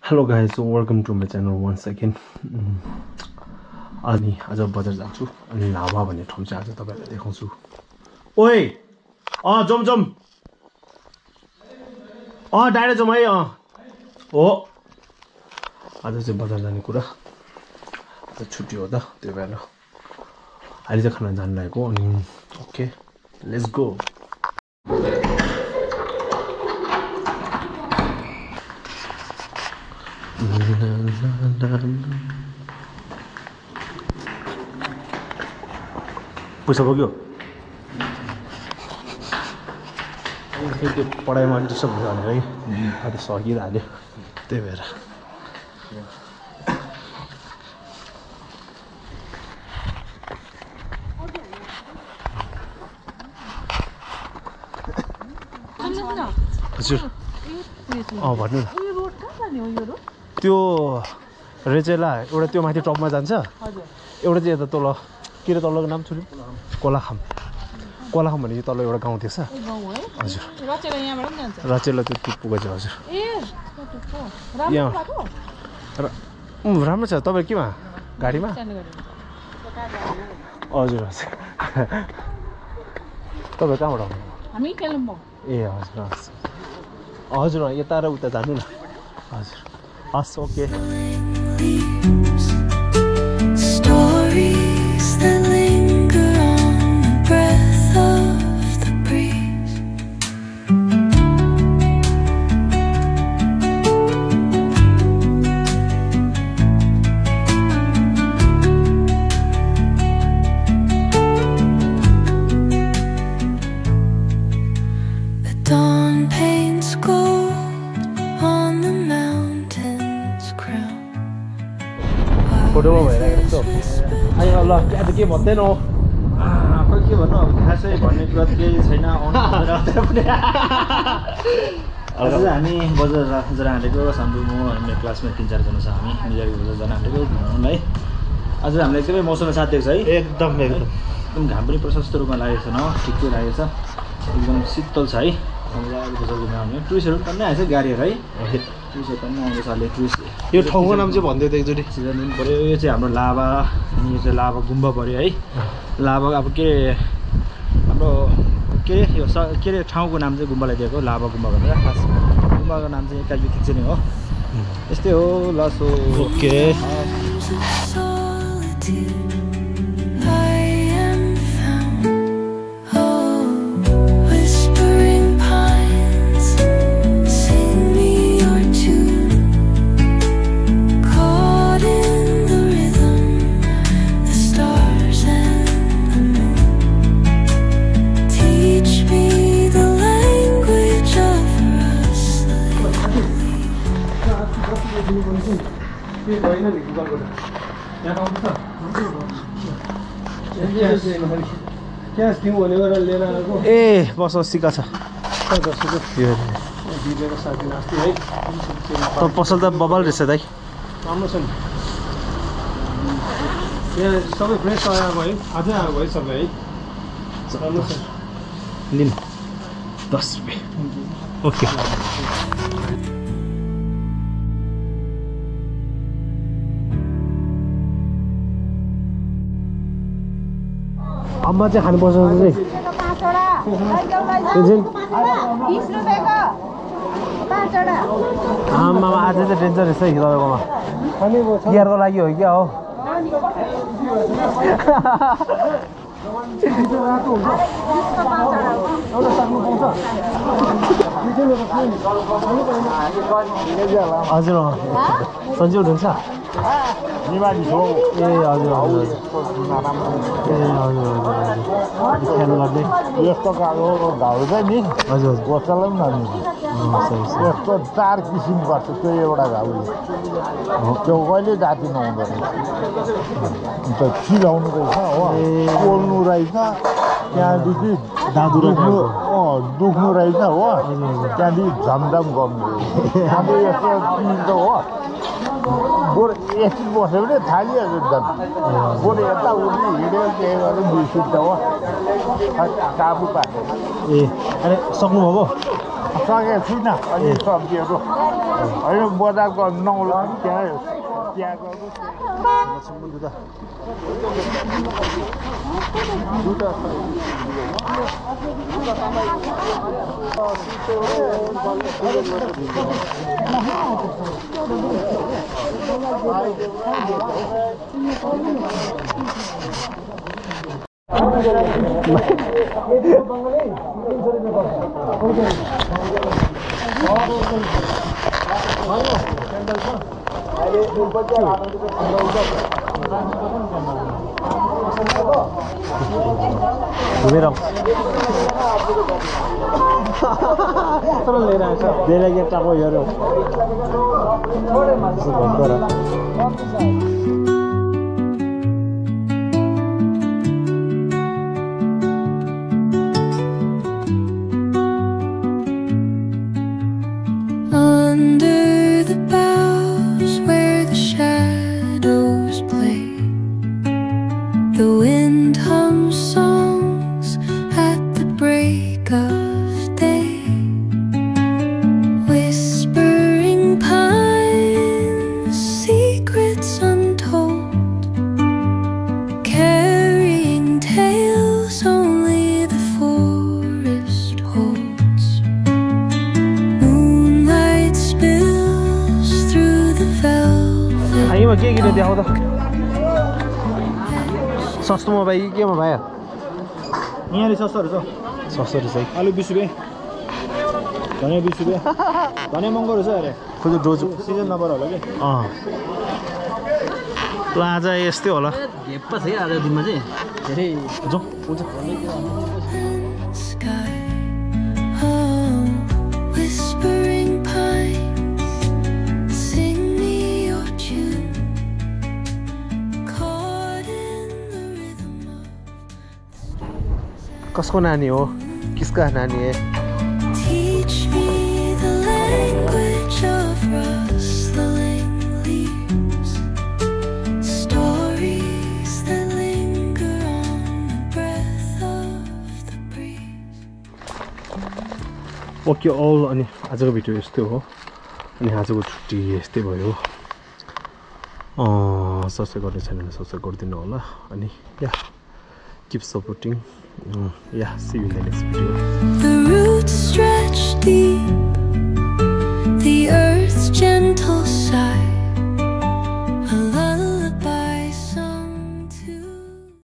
Hello guys, so welcome to my channel once again. अनि आज बजार जान्छु अनि लाभा भन्ने ठाउँ चाहिँ आज तपाईहरुलाई देखाउँछु. ओइ जम डाइरेक्ट जम है हो आज चाहिँ बजार जाने कुरा आज छुट्टी हो त त्यो भएर अहिले चाहिँ खाना जान लागेको अनि ओके लेट्स गो. पैसा बोक्यो त्यो पढाइमा अलिक डिस्टर्ब भयो भनेर अहिले सकिहाल्यो त्यही भएर हजुर भन्नु न त्यो रेचेला एउटा त्यो माथि टपमा जान्छ एउटा चाहिँ यता तल के रे तल्लोको नाम छोड्यो कोलाखाम भने तल एउटा गाउँ देख्छ हजुर रचेला त्यो पुगेछ हजुर राम्रो छ. तपाईँ केमा गाडीमा हजुर हजुर तपाईँ कहाँबाट आउनु ए हजुर हजुर यता र उता जानु न हजुर हस् ओके. फोटोमा भइरहेको छ अनि ल आज के भन्दैन हो खै के भन्नु अब खासै भन्ने कुरा त केही छैन. आज हामी बजार जान आँटेको सन्दु म मेरो क्लासमा 3-4 जना छ. हामी मिलेर बजार जान आँटेको घुम्नलाई. आज हामीलाई एकदमै मौसम साथ दिएको छ है. एकदम घाम पनि प्रशस्त रूपमा लागेको छ न ठिकै लागेको छ एकदम शीतल छ है. बजार घुम्न आउने टुरिस्टहरू पनि आएछ गाडीहरू है टुरिस्टहरू पनि आउँदैछ. अहिले टुरिस्ट यो ठाउँको नाम चाहिँ भनिदियो त एकचोटि सिजन दिनु पऱ्यो. यो चाहिँ हाम्रो लाभा अनि यो चाहिँ लाभा गुम्बा पऱ्यो है. लाभा अब के हाम्रो के यो के अरे ठाउँको नाम चाहिँ गुम्बालाई दिएको लाभा गुम्बा भनेर. खास गुम्बाको नाम चाहिँ एकाइ ठिक चाहिँ हो यस्तै हो ल. सो ओके ए बस सिका छ पसल त बबल रहेछ दाइ राम्रो छ नि. यहाँ सबै फ्रेस आएको है आजै आएको है सबै है राम्रो छ. लिनु 10 रुपियाँ ओके. अम्मा चाहिँ खानुपर्छ चाहिँ आम्मा आज चाहिँ डेन्जर रहेछ है तपाईँकोमा तिहारको लागि हो क्या हो. हजुर सन्चै हुनुहुन्छ बिमारी छौ ए हजुर हजुर ए हजुर ख्याल गर्दै यस्तो खालको घाउ चाहिँ नि हजुर बच्चालाई पनि नदिन्छ. यस्तो 4 किसिम गर्छ त्यो एउटा घाउले त्यो कहिले जाति नहुँदो रहेछ. अन्त चिलाउनु रहेछ हो पोल्नु रहेछ त्यहाँदेखि दुख्नु रहेछ हो त्यहाँदेखि झमझम गर्नु रहेछ. अब यस्तो चिज हो बरु एकछिन बस्यो भने थालिहाल्यो झन्. बरु यताउति हिँड्यो के गर्यो बिर्सिन्छ हो काबु पार्छ. ए अरे सक्नुभयो सकेको छुइनँ अलि सब्जीहरू होइन बजारको 9 लाख प्याजहरू घुमेर लिएर आएछ बेला गेटाको हेऱ्यो के किने देखाउ त सस्तोमा भाइ केमा भाइ यहाँले सस्तोहरू छ सस्तो रहेछ आलु 20 रुपियाँ धनियाँ 20 रुपियाँ धनियाँ महँगो रहेछ अरे खोइ डोजो सिजन नभएर होला कि ल आज यस्तै होला हेप्प छ है आज दिनमा चाहिँ धेरै जो हुन्छ कसको नानी हो किसका नानी है ओके अल अनि आजको भिडियो यस्तै हो अनि आजको छुट्टी यस्तै भयो सब्सक्राइब गर्ने छैन सब्सक्राइब गरिदिनु होला अनि या keep supporting see you in the next video. The roots stretch deep, the earth's gentle sigh